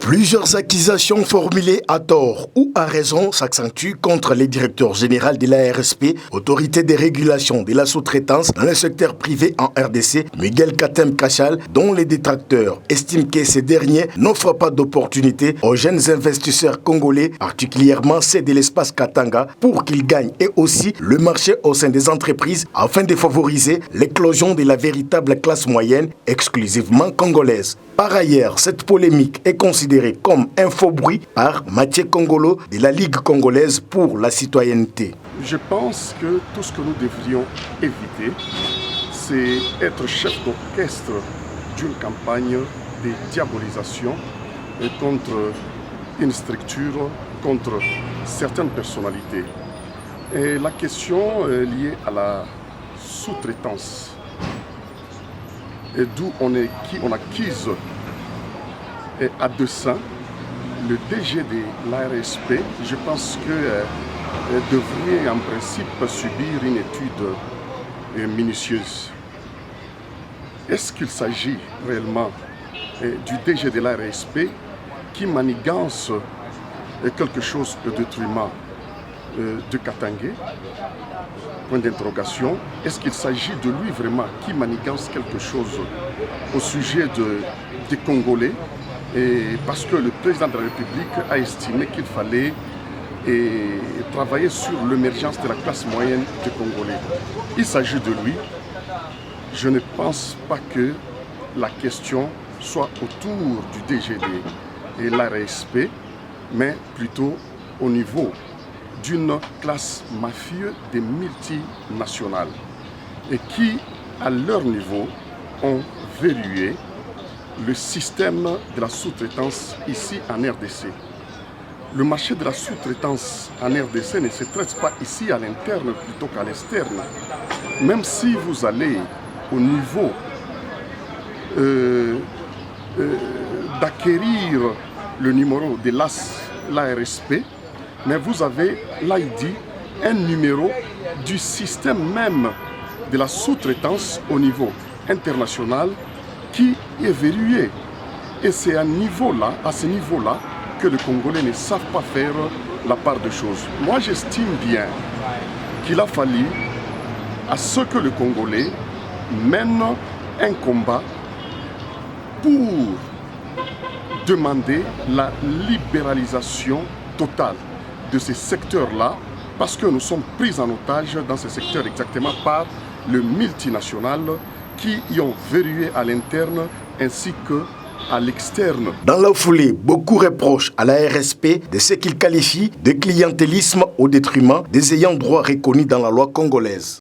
Plusieurs accusations formulées à tort ou à raison s'accentuent contre les directeurs généraux de l'ARSP, autorité de régulation de la sous-traitance dans le secteur privé en RDC, Miguel Katem Kachal, dont les détracteurs estiment que ces derniers n'offrent pas d'opportunités aux jeunes investisseurs congolais, particulièrement ceux de l'espace Katanga, pour qu'ils gagnent et aussi le marché au sein des entreprises afin de favoriser l'éclosion de la véritable classe moyenne exclusivement congolaise. Par ailleurs, cette polémique est considérée comme un faux bruit par Mathieu Kongolo de la Ligue congolaise pour la citoyenneté. Je pense que tout ce que nous devrions éviter, c'est être chef d'orchestre d'une campagne de diabolisation contre une structure, contre certaines personnalités. Et la question est liée à la sous-traitance, et d'où on accuse à dessein le DG de l'ARSP. Je pense que devrait en principe subir une étude minutieuse. Est-ce qu'il s'agit réellement du DG de l'ARSP qui manigance quelque chose de détriment de Katanga? Point d'interrogation. Est-ce qu'il s'agit de lui vraiment qui manigance quelque chose au sujet des Congolais? Et parce que le président de la République a estimé qu'il fallait travailler sur l'émergence de la classe moyenne des Congolais. Il s'agit de lui. Je ne pense pas que la question soit autour du DGD et l'ARSP, mais plutôt au niveau d'une classe mafieuse des multinationales et qui, à leur niveau, ont verrouillé le système de la sous-traitance ici en RDC. Le marché de la sous-traitance en RDC ne se traite pas ici à l'interne plutôt qu'à l'externe. Même si vous allez au niveau d'acquérir le numéro de l'ARSP, mais vous avez l'ID, un numéro du système même de la sous-traitance au niveau international qui est verrouillé. Et c'est à ce niveau-là, que les Congolais ne savent pas faire la part des choses. Moi, j'estime bien qu'il a fallu à ce que les Congolais mènent un combat pour demander la libéralisation totale de ces secteurs-là, parce que nous sommes pris en otage dans ces secteurs exactement par le multinational qui y ont verrouillé à l'interne ainsi qu'à l'externe. Dans la foulée, beaucoup reprochent à la RSP de ce qu'ils qualifient de clientélisme au détriment des ayants droit reconnus dans la loi congolaise.